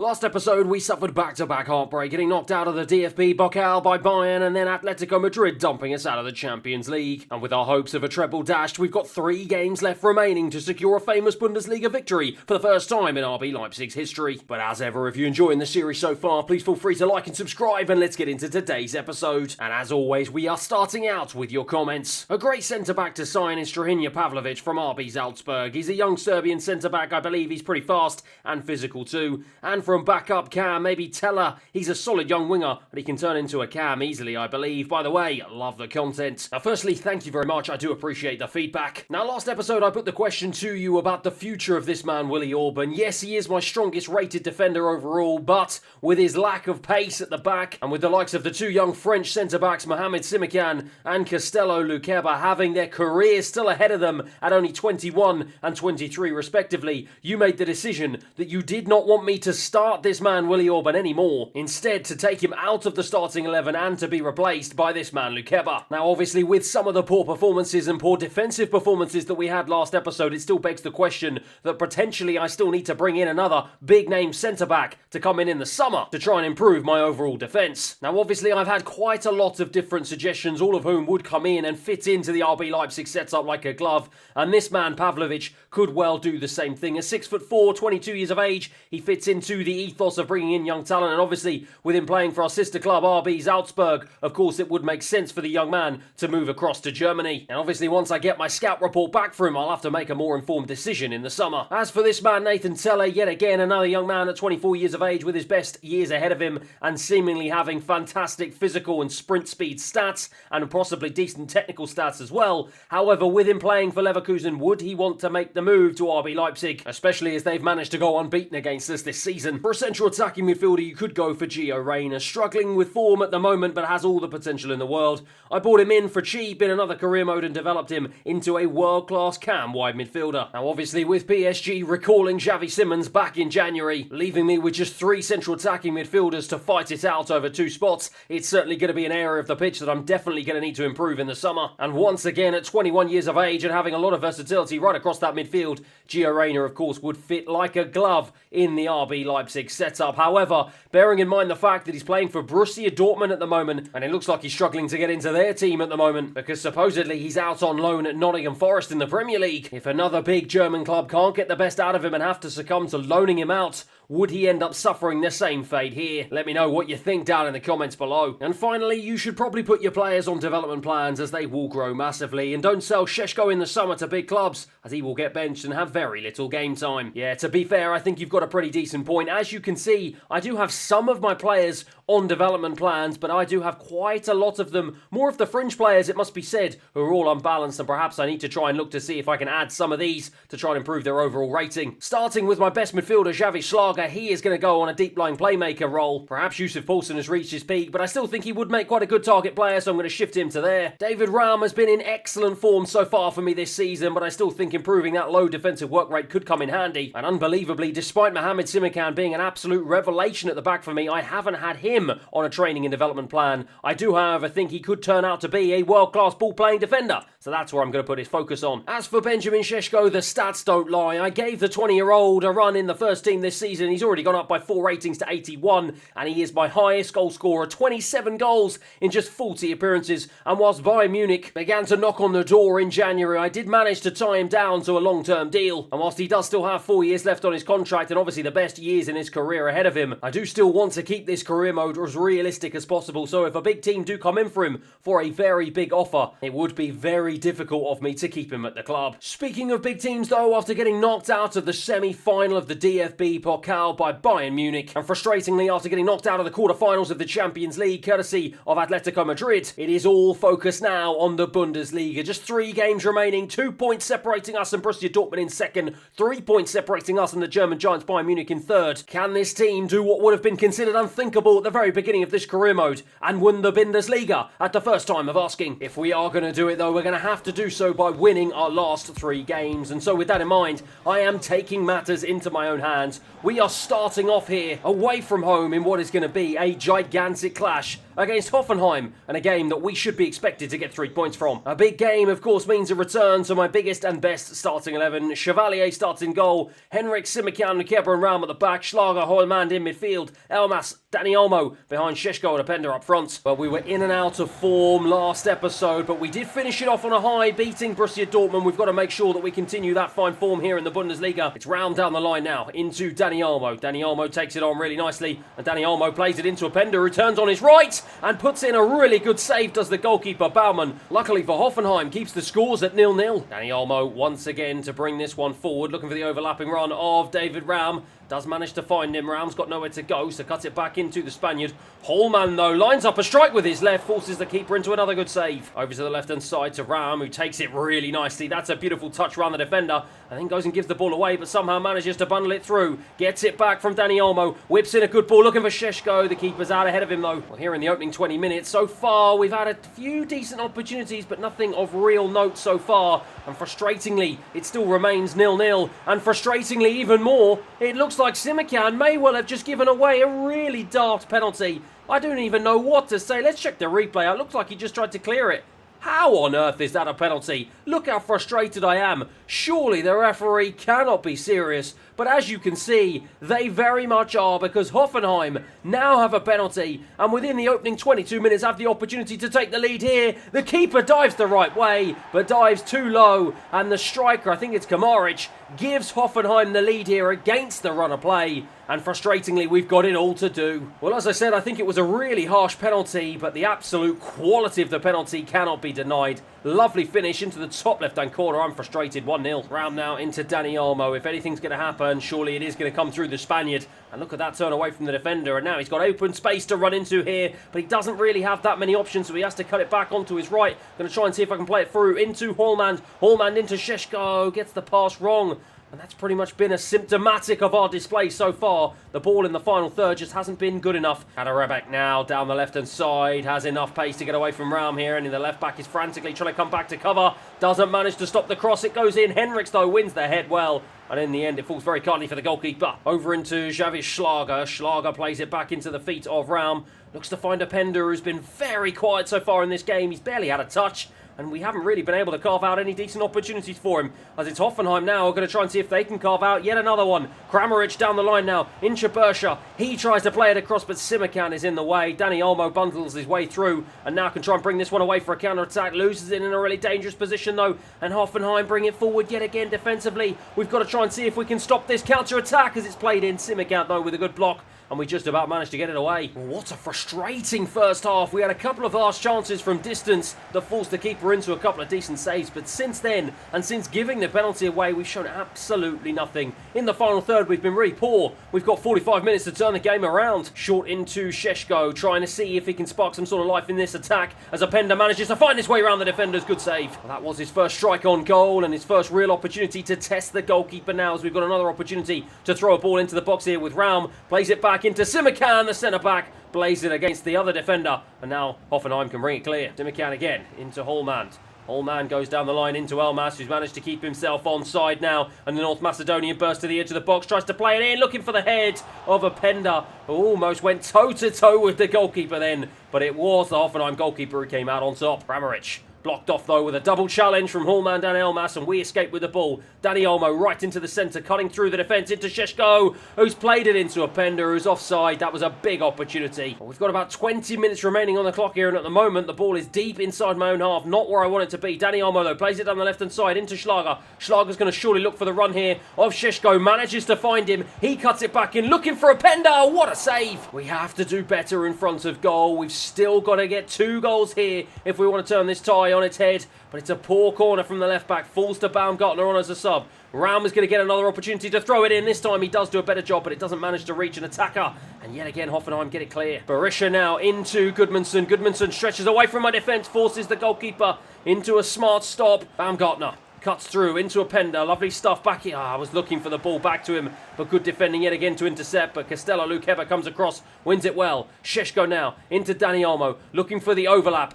Last episode, we suffered back-to-back heartbreak, getting knocked out of the DFB Pokal by Bayern and then Atletico Madrid dumping us out of the Champions League. And with our hopes of a treble dashed, we've got 3 games left remaining to secure a famous Bundesliga victory for the first time in RB Leipzig's history. But as ever, if you're enjoying the series so far, please feel free to like and subscribe, and let's get into today's episode. And as always, we are starting out with your comments. A great centre-back to sign is Strahinja Pavlovic from RB Salzburg. He's a young Serbian centre-back, I believe he's pretty fast and physical too. And from backup cam, maybe Teller. He's a solid young winger, but he can turn into a cam easily, I believe. By the way, love the content. Now, firstly, thank you very much. I do appreciate the feedback. Now, last episode, I put the question to you about the future of this man, Willi Orban. Yes, he is my strongest rated defender overall, but with his lack of pace at the back, and with the likes of the 2 young French centre-backs, Mohamed Simikan and Castello Luqueba, having their careers still ahead of them at only 21 and 23 respectively, you made the decision that you did not want me to start this man Willi Orban anymore. Instead, to take him out of the starting 11 and to be replaced by this man Luqueba. Now, obviously, with some of the poor performances and poor defensive performances that we had last episode, it still begs the question that potentially I still need to bring in another big-name centre-back to come in the summer to try and improve my overall defence. Now, obviously, I've had quite a lot of different suggestions, all of whom would come in and fit into the RB Leipzig setup like a glove, and this man Pavlovic could well do the same thing. A 6'4", 22 years of age, he fits into the ethos of bringing in young talent, and obviously with him playing for our sister club RB Salzburg, of course it would make sense for the young man to move across to Germany. And obviously once I get my scout report back for him, I'll have to make a more informed decision in the summer. As for this man Nathan Teller, yet again another young man at 24 years of age with his best years ahead of him and seemingly having fantastic physical and sprint speed stats and possibly decent technical stats as well. However, with him playing for Leverkusen, would he want to make the move to RB Leipzig, especially as they've managed to go unbeaten against us this season? For a central attacking midfielder, you could go for Gio Reyna, struggling with form at the moment but has all the potential in the world. I bought him in for cheap in another career mode and developed him into a world-class cam-wide midfielder. Now obviously with PSG recalling Xavi Simons back in January, leaving me with just 3 central attacking midfielders to fight it out over 2 spots, it's certainly going to be an area of the pitch that I'm definitely going to need to improve in the summer. And once again, at 21 years of age and having a lot of versatility right across that midfield, Gio Reyna of course would fit like a glove in the RB Leipzig setup. However, bearing in mind the fact that he's playing for Borussia Dortmund at the moment, and it looks like he's struggling to get into their team at the moment because supposedly he's out on loan at Nottingham Forest in the Premier League. If another big German club can't get the best out of him and have to succumb to loaning him out, would he end up suffering the same fate here? Let me know what you think down in the comments below. And finally, you should probably put your players on development plans as they will grow massively, and don't sell Šeško in the summer to big clubs as he will get benched and have very little game time. Yeah, to be fair, I think you've got a pretty decent point. As you can see, I do have some of my players on development plans, but I do have quite a lot of them, more of the fringe players it must be said, who are all unbalanced, and perhaps I need to try and look to see if I can add some of these to try and improve their overall rating. Starting with my best midfielder, Xavi Schlager, he is going to go on a deep-lying playmaker role. Perhaps Yusuf Poulsen has reached his peak, but I still think he would make quite a good target player, so I'm going to shift him to there. David Raum has been in excellent form so far for me this season, but I still think improving that low defensive work rate could come in handy. And unbelievably, despite Mohamed Simikan being an absolute revelation at the back for me, I haven't had him on a training and development plan. I do, however, think he could turn out to be a world-class ball-playing defender, so that's where I'm going to put his focus on. As for Benjamin Šeško, the stats don't lie. I gave the 20-year-old a run in the first team this season. He's already gone up by 4 ratings to 81, and he is my highest goal scorer, 27 goals in just 40 appearances. And whilst Bayern Munich began to knock on the door in January, I did manage to tie him down to a long-term deal. And whilst he does still have 4 years left on his contract and obviously the best years in his career ahead of him, I do still want to keep this career mode as realistic as possible. So if a big team do come in for him for a very big offer, it would be very difficult of me to keep him at the club. Speaking of big teams though, after getting knocked out of the semi-final of the DFB Pokal by Bayern Munich, and frustratingly after getting knocked out of the quarter-finals of the Champions League courtesy of Atletico Madrid, it is all focused now on the Bundesliga. Just 3 games remaining, 2 points separating us and Borussia Dortmund in second, 3 points separating us and the German giants Bayern Munich in third. Can this team do what would have been considered unthinkable at the very beginning of this career mode and win the Bundesliga at the first time of asking? If we are going to do it though, we're going to have to do so by winning our last 3 games, and so with that in mind, I am taking matters into my own hands. We are starting off here away from home in what is going to be a gigantic clash against Hoffenheim, and a game that we should be expected to get 3 points from. A big game, of course, means a return to my biggest and best starting 11. Chevalier starts in goal, Henrik, Simikan, Keber and Raum at the back, Schlager, Hoylmand in midfield, Elmas, Dani Olmo behind Šeško and Openda up front. Well, we were in and out of form last episode, but we did finish it off on a high, beating Borussia Dortmund. We've got to make sure that we continue that fine form here in the Bundesliga. It's round down the line now into Dani Olmo. Dani Olmo takes it on really nicely, and Dani Olmo plays it into Openda, who turns on his right and puts in a really good save, does the goalkeeper Baumann. Luckily for Hoffenheim, keeps the scores at 0-0. Dani Olmo once again to bring this one forward, looking for the overlapping run of David Raum. Does manage to find him. Raum's got nowhere to go, so cuts it back into the Spaniard. Hoylmand, though, lines up a strike with his left, forces the keeper into another good save. Over to the left-hand side to Raum, who takes it really nicely. That's a beautiful touch around the defender, and then goes and gives the ball away, but somehow manages to bundle it through. Gets it back from Dani Olmo, whips in a good ball, looking for Šeško. The keeper's out ahead of him, though. Well, here in the opening 20 minutes, so far, we've had a few decent opportunities, but nothing of real note so far. And frustratingly, it still remains 0-0. And frustratingly even more, it looks like Simikan may well have just given away a really daft penalty. I don't even know what to say. Let's check the replay out. Looks like he just tried to clear it. How on earth is that a penalty? Look how frustrated I am. Surely the referee cannot be serious. But as you can see, they very much are, because Hoffenheim now have a penalty, and within the opening 22 minutes have the opportunity to take the lead here. The keeper dives the right way, but dives too low, and the striker, I think it's Kamaric, gives Hoffenheim the lead here against the run of play. And frustratingly, we've got it all to do. Well, as I said, I think it was a really harsh penalty, but the absolute quality of the penalty cannot be denied. Lovely finish into the top left-hand corner. I'm frustrated. 1-0. Round now into Dani Olmo. If anything's going to happen, surely it is going to come through the Spaniard. And look at that turn away from the defender. And now he's got open space to run into here, but he doesn't really have that many options, so he has to cut it back onto his right. Going to try and see if I can play it through into Hoylmand. Hoylmand into Šeško. Gets the pass wrong. And that's pretty much been a symptomatic of our display so far. The ball in the final third just hasn't been good enough. Kaderabek now down the left-hand side. Has enough pace to get away from Raum here. And the left back is frantically trying to come back to cover. Doesn't manage to stop the cross. It goes in. Henriks, though, wins the head well. And in the end, it falls very kindly for the goalkeeper. Over into Javis Schlager. Schlager plays it back into the feet of Raum. Looks to find Openda, who's been very quiet so far in this game. He's barely had a touch. And we haven't really been able to carve out any decent opportunities for him. As it's Hoffenheim now, we're going to try and see if they can carve out yet another one. Kramaric down the line now, in Bersha. He tries to play it across, but Simikan is in the way. Dani Olmo bundles his way through, and now can try and bring this one away for a counter-attack. Loses it in a really dangerous position, though. And Hoffenheim bring it forward yet again defensively. We've got to try and see if we can stop this counter-attack as it's played in. Simikan, though, with a good block. And we just about managed to get it away. What a frustrating first half. We had a couple of last chances from distance that forced the keeper into a couple of decent saves. But since then, and since giving the penalty away, we've shown absolutely nothing. In the final third, we've been really poor. We've got 45 minutes to turn the game around. Short into Šeško, trying to see if he can spark some sort of life in this attack. As Openda manages to find his way around the defenders. Good save. Well, that was his first strike on goal and his first real opportunity to test the goalkeeper now, as we've got another opportunity to throw a ball into the box here with Raum. Plays it back into Simikan, the centre-back, blaze it against the other defender, and now Hoffenheim can bring it clear. Simikan again into Hoylmand. Hoylmand goes down the line into Elmas, who's managed to keep himself onside now, and the North Macedonian bursts to the edge of the box, tries to play it in, looking for the head of Openda, who almost went toe-to-toe with the goalkeeper then, but it was the Hoffenheim goalkeeper who came out on top. Kramaric blocked off, though, with a double challenge from Hoylmand and Elmas, and we escape with the ball. Dani Olmo right into the centre, cutting through the defence into Šeško, who's played it into Openda, who's offside. That was a big opportunity. Well, we've got about 20 minutes remaining on the clock here, and at the moment, the ball is deep inside my own half, not where I want it to be. Dani Olmo, though, plays it down the left-hand side into Schlager. Schlager's going to surely look for the run here of Šeško, manages to find him. He cuts it back in, looking for Openda. What a save! We have to do better in front of goal. We've still got to get 2 goals here if we want to turn this tie on its head, but it's a poor corner from the left back. Falls to Baumgartner on as a sub. Raum is going to get another opportunity to throw it in. This time he does do a better job, but it doesn't manage to reach an attacker. And yet again, Hoffenheim get it clear. Berisha now into Gudmundsson. Gudmundsson stretches away from my defence, forces the goalkeeper into a smart stop. Baumgartner cuts through into Openda. Lovely stuff back here. I was looking for the ball back to him, but good defending yet again to intercept. But Castello Lukeba comes across, wins it well. Šeško now into Dani Olmo, looking for the overlap.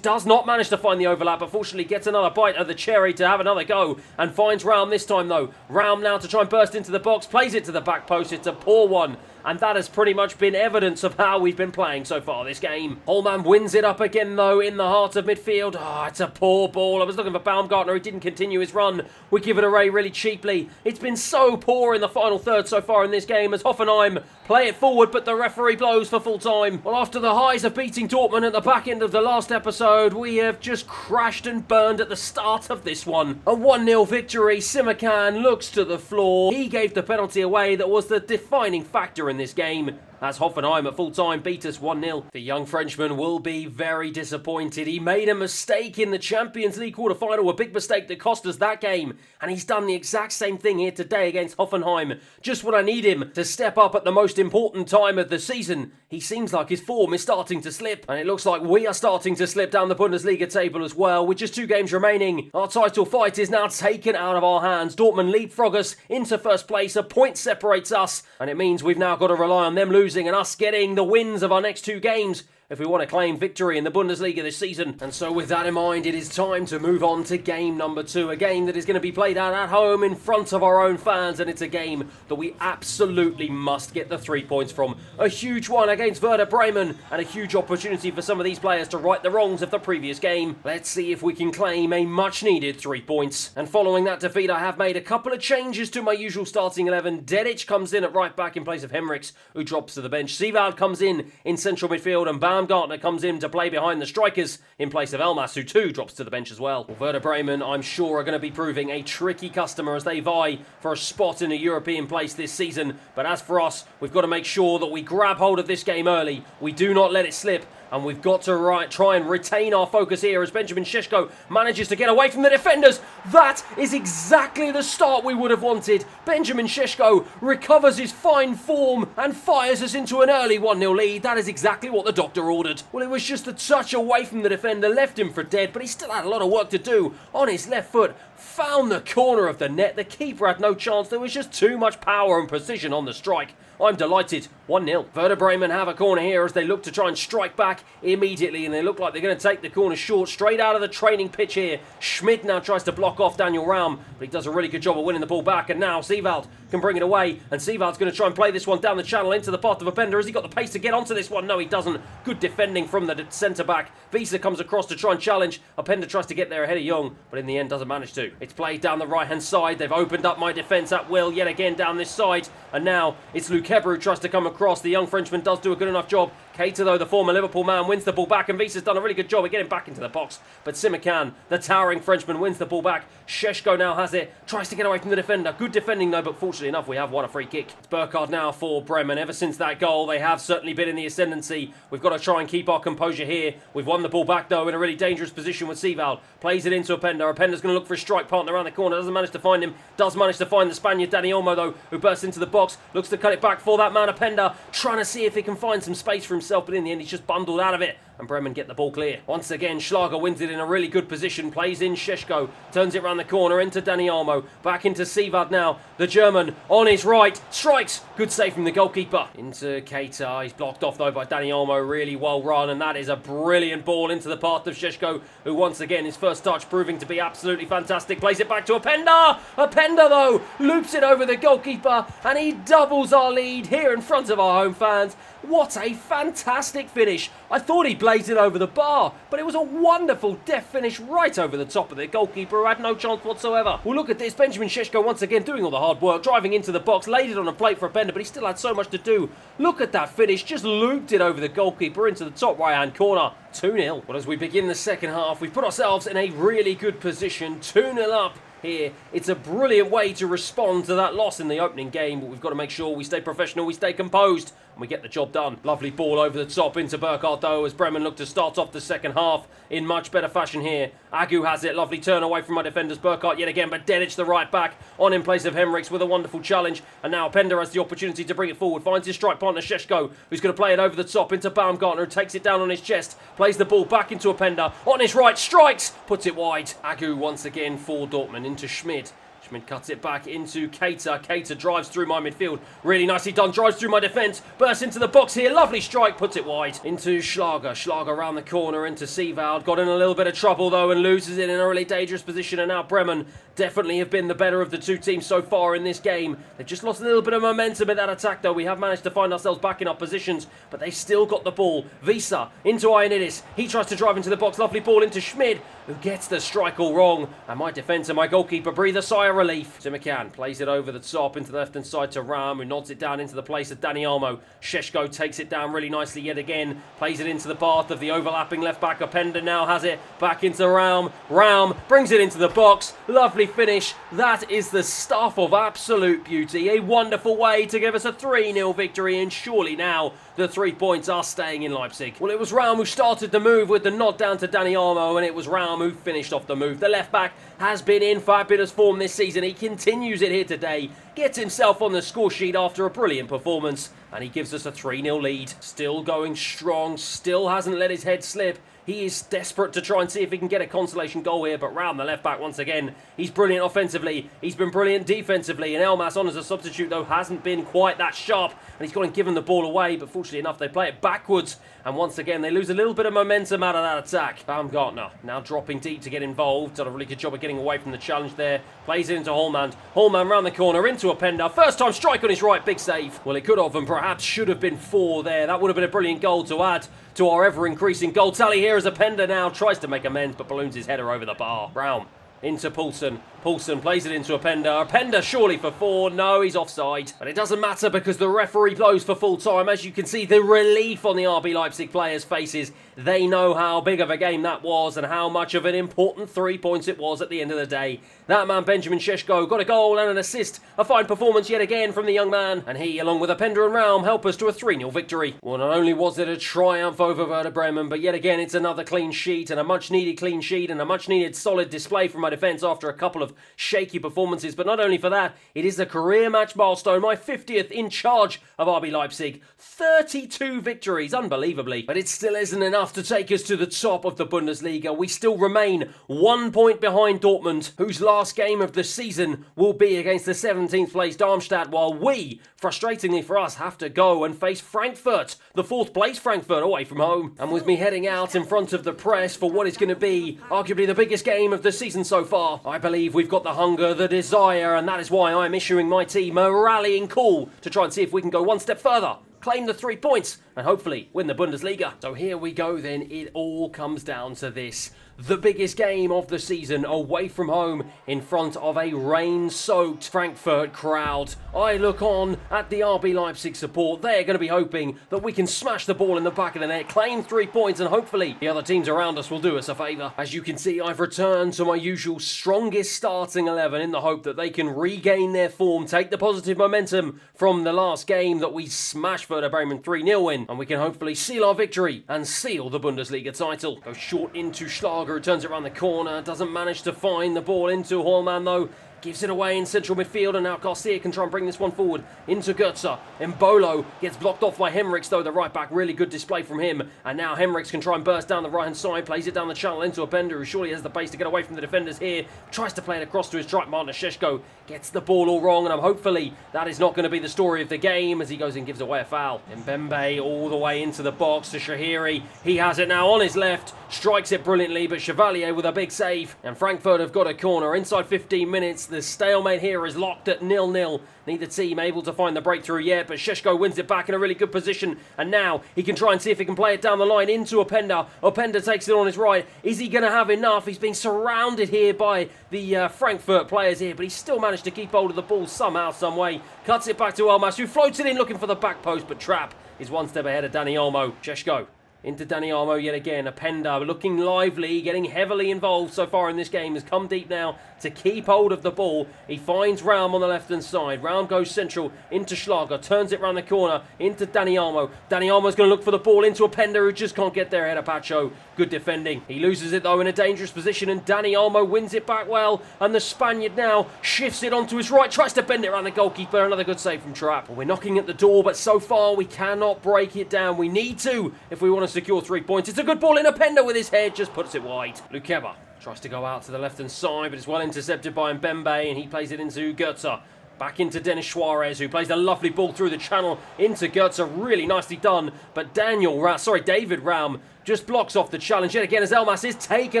Does not manage to find the overlap, but fortunately gets another bite of the cherry to have another go, and finds Raum this time, though. Raum now to try and burst into the box, plays it to the back post. It's a poor one, and that has pretty much been evidence of how we've been playing so far this game. Holman wins it up again though in the heart of midfield. It's a poor ball. I was looking for Baumgartner, who didn't continue his run. We give it away really cheaply. It's been so poor in the final third so far in this game as Hoffenheim play it forward, but the referee blows for full time. Well, after the highs of beating Dortmund at the back end of the last episode, we have just crashed and burned at the start of this one. A 1-0 victory. Simakan looks to the floor. He gave the penalty away that was the defining factor in this game, as Hoffenheim at full time beat us 1-0. The young Frenchman will be very disappointed. He made a mistake in the Champions League quarter-final, a big mistake that cost us that game, and he's done the exact same thing here today against Hoffenheim. Just when I need him to step up at the most important time of the season, he seems like his form is starting to slip, and it looks like we are starting to slip down the Bundesliga table as well. With just 2 games remaining, our title fight is now taken out of our hands. Dortmund leapfrog us into first place. A point separates us, and it means we've now got to rely on them losing and us getting the wins of our next 2 games if we want to claim victory in the Bundesliga this season. And so with that in mind, it is time to move on to game number 2, a game that is going to be played out at home in front of our own fans, and it's a game that we absolutely must get the 3 points from. A huge one against Werder Bremen, and a huge opportunity for some of these players to right the wrongs of the previous game. Let's see if we can claim a much needed 3 points. And following that defeat, I have made a couple of changes to my usual starting 11. Dedic comes in at right back in place of Henrichs, who drops to the bench. Sivald comes in central midfield, and Baumgartner comes in to play behind the strikers in place of Elmas, who too drops to the bench as well. Werder Bremen, I'm sure, are going to be proving a tricky customer as they vie for a spot in a European place this season. But as for us, we've got to make sure that we grab hold of this game early. We do not let it slip. And we've got to try and retain our focus here as Benjamin Šeško manages to get away from the defenders. That is exactly the start we would have wanted. Benjamin Šeško recovers his fine form and fires us into an early 1-0 lead. That is exactly what the doctor ordered. Well, it was just a touch away from the defender, left him for dead, but he still had a lot of work to do. On his left foot, found the corner of the net. The keeper had no chance. There was just too much power and precision on the strike. I'm delighted. 1-0. Werder Bremen have a corner here as they look to try and strike back immediately, and they look like they're going to take the corner short, straight out of the training pitch here. Schmidt now tries to block off Daniel Raum, but he does a really good job of winning the ball back, and now Sivald can bring it away, and Sivald's going to try and play this one down the channel into the path of Openda. Has he got the pace to get onto this one? No, he doesn't. Good defending from the centre-back. Wiese comes across to try and challenge. Openda tries to get there ahead of Young, but in the end doesn't manage to. It's played down the right-hand side. They've opened up my defence at will yet again down this side, and now it's Lukeber who tries to come across. The young Frenchman does do a good enough job. Keita, though, the former Liverpool man, wins the ball back, and Wiese's done a really good job of getting back into the box. But Simakan, the towering Frenchman, wins the ball back. Šeško now has it, tries to get away from the defender. Good defending, though, but fortunately enough, we have won a free kick. It's Burkhardt now for Bremen. Ever since that goal, they have certainly been in the ascendancy. We've got to try and keep our composure here. We've won the ball back, though, in a really dangerous position with Sivald. Plays it into Openda. Openda's going to look for a strike partner around the corner. Doesn't manage to find him. Does manage to find the Spaniard, Dani Olmo, though, who bursts into the box. Looks to cut it back for that man, Openda. Trying to see if he can find some space for himself, but in the end, he's just bundled out of it, and Bremen get the ball clear. Once again, Schlager wins it in a really good position, plays in Šeško, turns it around the corner into Dani Olmo, back into Sivald now, the German on his right, strikes, good save from the goalkeeper, into Keita. He's blocked off though by Dani Olmo, really well run, and that is a brilliant ball into the path of Šeško, who once again, his first touch proving to be absolutely fantastic, plays it back to Openda. Openda though, loops it over the goalkeeper, and he doubles our lead here in front of our home fans. What a fantastic finish. I thought he blazed it over the bar, but it was a wonderful deft finish right over the top of the goalkeeper, who had no chance whatsoever. Well, look at this. Benjamin Šeško once again doing all the hard work, driving into the box, laid it on a plate for Openda, but he still had so much to do. Look at that finish. Just looped it over the goalkeeper into the top right-hand corner. 2-0. Well, as we begin the second half, we've put ourselves in a really good position. 2-0 up here. It's a brilliant way to respond to that loss in the opening game, but we've got to make sure we stay professional, we stay composed, and we get the job done. Lovely ball over the top into Burkhardt, though, as Bremen look to start off the second half in much better fashion here. Agu has it. Lovely turn away from my defenders. Burkhardt yet again, but Dedic, the right back, on in place of Henrichs with a wonderful challenge. And now Openda has the opportunity to bring it forward. Finds his strike partner, Šeško, who's going to play it over the top into Baumgartner, who takes it down on his chest. Plays the ball back into Openda. On his right, strikes, puts it wide. Agu once again for Dortmund into Schmidt. Schmidt cuts it back into Keita. Keita drives through my midfield. Really nicely done. Drives through my defence. Bursts into the box here. Lovely strike. Puts it wide. Into Schlager. Schlager around the corner into Sivald. Got in a little bit of trouble though and loses it in a really dangerous position. And now Bremen definitely have been the better of the two teams so far in this game. They've just lost a little bit of momentum in that attack, though. We have managed to find ourselves back in our positions, but they've still got the ball. Visa into Ioannidis. He tries to drive into the box. Lovely ball into Schmid, who gets the strike all wrong. And my defence and my goalkeeper breathe a sigh of relief. Timikan plays it over the top into the left-hand side to Ram, who nods it down into the place of Dani Olmo. Šeško takes it down really nicely yet again. Plays it into the path of the overlapping left-back. Openda now has it back into Ram. Ram brings it into the box. Lovely finish. That is the stuff of absolute beauty. A wonderful way to give us a 3-0 victory, and surely now the 3 points are staying in Leipzig. Well, it was Ram who started the move with the nod down to Dani Olmo, and it was Ram who finished off the move. The left-back has been in fabulous form this season. He continues it here today, gets himself on the score sheet after a brilliant performance, and he gives us a 3-0 lead. Still going strong, still hasn't let his head slip. He is desperate to try and see if he can get a consolation goal here, but Ram, the left-back, once again, he's brilliant offensively. He's been brilliant defensively, and Elmas on as a substitute, though, hasn't been quite that sharp, and he's gone and given the ball away, but fortunately enough, they play it backwards, and once again, they lose a little bit of momentum out of that attack. Baumgartner now dropping deep to get involved. Done a really good job of getting away from the challenge there. Plays it into Holman. Holman round the corner into Openda. First time strike on his right, big save. Well, it could have and perhaps should have been 4 there. That would have been a brilliant goal to add to our ever-increasing goal tally here as Openda now tries to make amends but balloons his header over the bar. Brown into Poulsen. Poulsen plays it into Openda. Openda surely for 4. No, he's offside. But it doesn't matter because the referee blows for full time. As you can see, the relief on the RB Leipzig players' faces. They know how big of a game that was and how much of an important 3 points it was at the end of the day. That man, Benjamin Šeško, got a goal and an assist. A fine performance yet again from the young man. And he, along with Openda and Raum, help us to a 3-0 victory. Well, not only was it a triumph over Werder Bremen, but yet again it's another clean sheet and a much-needed clean sheet and a much-needed solid display from my defence after a couple of shaky performances. But not only for that, it is the career match milestone, my 50th in charge of RB Leipzig. 32 victories, unbelievably. But it still isn't enough to take us to the top of the Bundesliga. We still remain 1 point behind Dortmund, whose last game of the season will be against the 17th place Darmstadt, while we, frustratingly for us, have to go and face Frankfurt, the 4th place Frankfurt, away from home. And with me heading out in front of the press for what is going to be arguably the biggest game of the season so far, I believe we've got the hunger, the desire, and that is why I'm issuing my team a rallying call to try and see if we can go one step further, claim the 3 points, and hopefully win the Bundesliga. So here we go then. It all comes down to this. The biggest game of the season, away from home in front of a rain-soaked Frankfurt crowd. I look on at the RB Leipzig support. They're going to be hoping that we can smash the ball in the back of the net, claim 3 points, and hopefully the other teams around us will do us a favour. As you can see, I've returned to my usual strongest starting 11 in the hope that they can regain their form, take the positive momentum from the last game that we smashed Werder Bremen 3-0 in, and we can hopefully seal our victory and seal the Bundesliga title. Go short into Schlager, who turns it around the corner, doesn't manage to find the ball into Hallman though. Gives it away in central midfield, and now Garcia can try and bring this one forward into Götze. Mbolo gets blocked off by Hemrichs, though, the right back. Really good display from him. And now Hemrichs can try and burst down the right-hand side, plays it down the channel into Openda, who surely has the pace to get away from the defenders here. Tries to play it across to his strike partner, Šeško. Gets the ball all wrong, and hopefully that is not going to be the story of the game as he goes and gives away a foul. Mbembe all the way into the box to Shahiri. He has it now on his left. Strikes it brilliantly, but Chevalier with a big save. And Frankfurt have got a corner. Inside 15 minutes, the stalemate here is locked at 0-0. Neither team able to find the breakthrough yet, but Šeško wins it back in a really good position. And now he can try and see if he can play it down the line into Openda. Openda takes it on his right. Is he going to have enough? He's being surrounded here by the Frankfurt players here, but he's still managed to keep hold of the ball somehow, some way. Cuts it back to Elmas, who floats it in looking for the back post, but Trapp is one step ahead of Dani Olmo. Šeško into Dani Olmo yet again. Openda looking lively, getting heavily involved so far in this game. Has come deep now to keep hold of the ball. He finds Raum on the left-hand side. Raum goes central into Schlager, turns it round the corner into Dani Olmo. Dani Olmo's going to look for the ball into Openda, who just can't get there ahead of Pacho. Good defending. He loses it though in a dangerous position, and Dani Olmo wins it back well. And the Spaniard now shifts it onto his right, tries to bend it around the goalkeeper. Another good save from Trapp. We're knocking at the door, but so far we cannot break it down. We need to if we want to secure 3 points. It's a good ball in. Openda with his head just puts it wide. Lukeba tries to go out to the left-hand side, but it's well intercepted by Mbembe, and he plays it into Götze. Back into Dennis Suarez, who plays a lovely ball through the channel into Götze. Really nicely done, but David Raum just blocks off the challenge yet again as Elmas is taken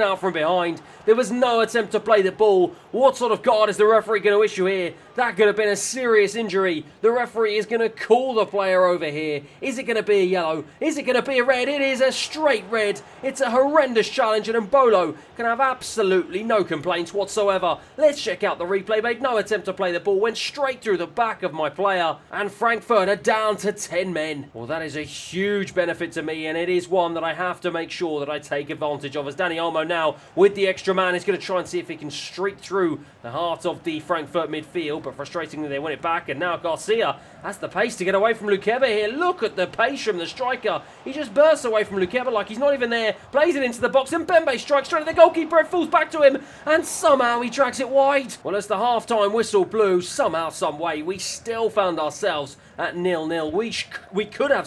out from behind. There was no attempt to play the ball. What sort of card is the referee going to issue here? That could have been a serious injury. The referee is going to call the player over here. Is it going to be a yellow? Is it going to be a red? It is a straight red. It's a horrendous challenge and Mbolo can have absolutely no complaints whatsoever. Let's check out the replay. Made no attempt to play the ball. Went straight through the back of my player. And Frankfurt are down to 10 men. Well, that is a huge benefit to me, and it is one that I have to make sure that I take advantage of, as Dani Olmo now with the extra man is going to try and see if he can streak through the heart of the Frankfurt midfield, but frustratingly they win it back, and now Garcia has the pace to get away from Lukeba here. Look at the pace from the striker. He just bursts away from Lukeba like he's not even there, plays it into the box, and Bembe strikes straight at the goalkeeper. It falls back to him, and somehow he tracks it wide. Well, as the half-time whistle blew, somehow, some way, we still found ourselves at 0-0. We could have,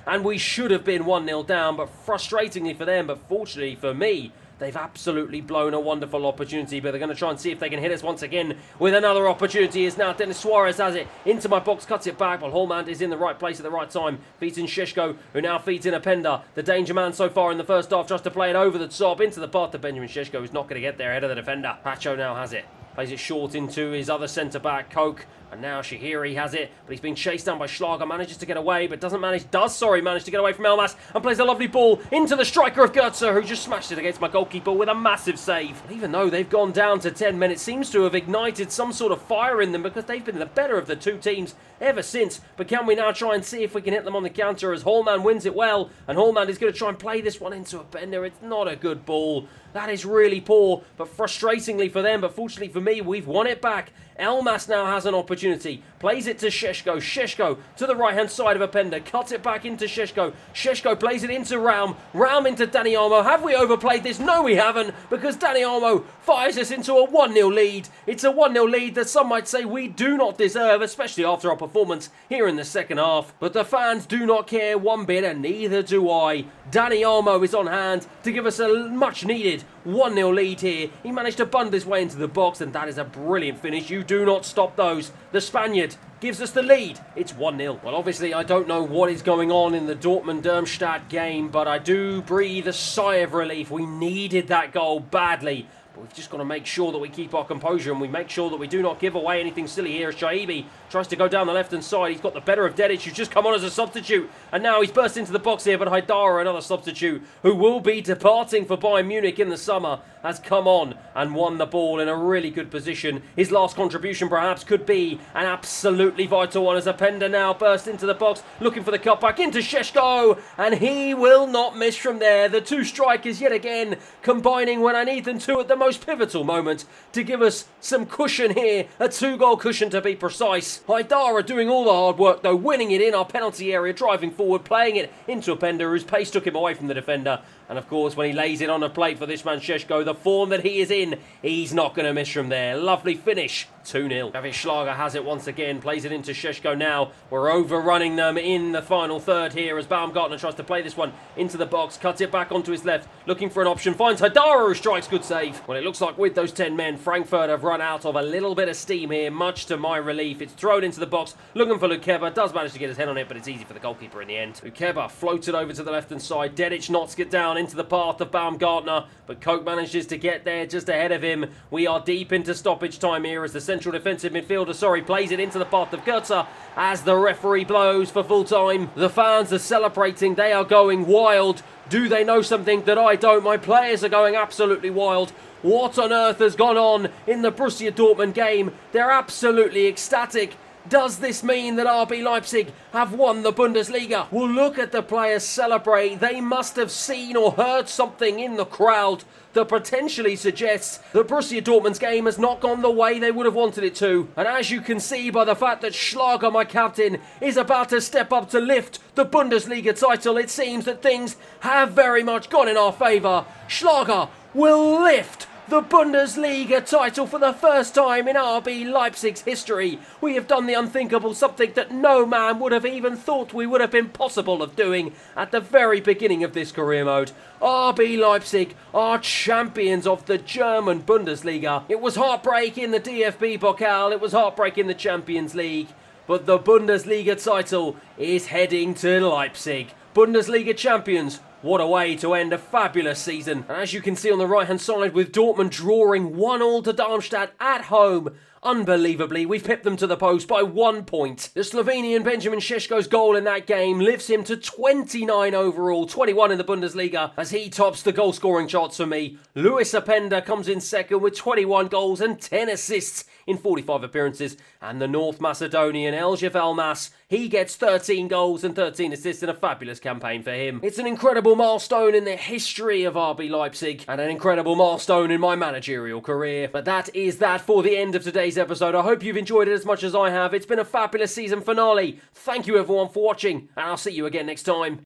and we should have been 1-0 down, but frustratingly for them, but fortunately for me, they've absolutely blown a wonderful opportunity, but they're going to try and see if they can hit us once again with another opportunity. Is now Denis Suarez has it into my box, cuts it back, while Holmand is in the right place at the right time. Feeds in Šeško, who now feeds in Openda. The danger man so far in the first half, tries to play it over the top into the path of Benjamin Šeško, who's not going to get there ahead of the defender. Pacho now has it. Plays it short into his other centre-back, Koch. And now Shahiri has it, but he's being chased down by Schlager, manages to get away, but manage to get away from Elmas, and plays a lovely ball into the striker of Goetze, who just smashed it against my goalkeeper with a massive save. But even though they've gone down to 10 men, it seems to have ignited some sort of fire in them, because they've been the better of the two teams ever since. But can we now try and see if we can hit them on the counter, as Holman wins it well, and Holman is going to try and play this one into a bender. It's not a good ball. That is really poor, but frustratingly for them, but fortunately for me, we've won it back. Elmas now has an opportunity, plays it to Šeško, Šeško to the right hand side of Openda, cuts it back into Šeško, Šeško plays it into Raum into Dani Olmo. Have we overplayed this? No, we haven't, because Dani Olmo fires us into a 1-0 lead. It's a 1-0 lead that some might say we do not deserve, especially after our performance here in the second half. But the fans do not care one bit, and neither do I. Dani Olmo is on hand to give us a much needed 1-0 lead here. He managed to bundle his way into the box, and that is a brilliant finish. You do not stop those. The Spaniard gives us the lead. It's 1-0. Well, obviously, I don't know what is going on in the Dortmund-Darmstadt game, but I do breathe a sigh of relief. We needed that goal badly. But we've just got to make sure that we keep our composure and we make sure that we do not give away anything silly here. Shaibi tries to go down the left-hand side. He's got the better of Dedic, who's just come on as a substitute. And now he's burst into the box here, but Haidara, another substitute, who will be departing for Bayern Munich in the summer, has come on and won the ball in a really good position. His last contribution perhaps could be an absolutely vital one, as Openda now burst into the box, looking for the cutback into Šeško, and he will not miss from there. The two strikers yet again combining when I need them to at the most pivotal moment to give us some cushion here, a 2-goal cushion to be precise. Haidara doing all the hard work though, winning it in our penalty area, driving forward, playing it into Openda, whose pace took him away from the defender. And of course, when he lays it on a plate for this man Šeško, the form that he is in, he's not going to miss from there. Lovely finish. 2-0. David Schlager has it once again, plays it into Šeško now. We're overrunning them in the final third here as Baumgartner tries to play this one into the box, cuts it back onto his left, looking for an option, finds Haidara, who strikes. Good save. Well, it looks like with those 10 men, Frankfurt have run out of a little bit of steam here, much to my relief. It's thrown into the box, looking for Lukeba, does manage to get his head on it, but it's easy for the goalkeeper in the end. Lukeba floated over to the left-hand side, Dedic knocks it down into the path of Baumgartner, but Koch manages to get there just ahead of him. We are deep into stoppage time here as the central defensive midfielder, plays it into the path of Goetze as the referee blows for full time. The fans are celebrating, they are going wild. Do they know something that I don't? My players are going absolutely wild. What on earth has gone on in the Borussia Dortmund game? They're absolutely ecstatic. Does this mean that RB Leipzig have won the Bundesliga? Well, look at the players celebrate. They must have seen or heard something in the crowd that potentially suggests that Borussia Dortmund's game has not gone the way they would have wanted it to. And as you can see by the fact that Schlager, my captain, is about to step up to lift the Bundesliga title, it seems that things have very much gone in our favour. Schlager will lift the Bundesliga title for the first time in RB Leipzig's history. We have done the unthinkable, something that no man would have even thought we would have been possible of doing at the very beginning of this career mode. RB Leipzig are champions of the German Bundesliga. It was heartbreak in the DFB Pokal, it was heartbreak in the Champions League, but the Bundesliga title is heading to Leipzig. Bundesliga champions What a way to end a fabulous season. And as you can see on the right hand side, with Dortmund drawing 1-1 to Darmstadt at home, unbelievably, we've pipped them to the post by 1 point. The Slovenian Benjamin Šeško's goal in that game lifts him to 29 overall, 21 in the Bundesliga, as he tops the goal scoring charts for me. Luis Openda comes in second with 21 goals and 10 assists in 45 appearances, and the North Macedonian Eljif Elmas, he gets 13 goals and 13 assists in a fabulous campaign for him. It's an incredible milestone in the history of RB Leipzig, and an incredible milestone in my managerial career. But that is that for the end of today's episode. I hope you've enjoyed it as much as I have. It's been a fabulous season finale. Thank you everyone for watching, and I'll see you again next time.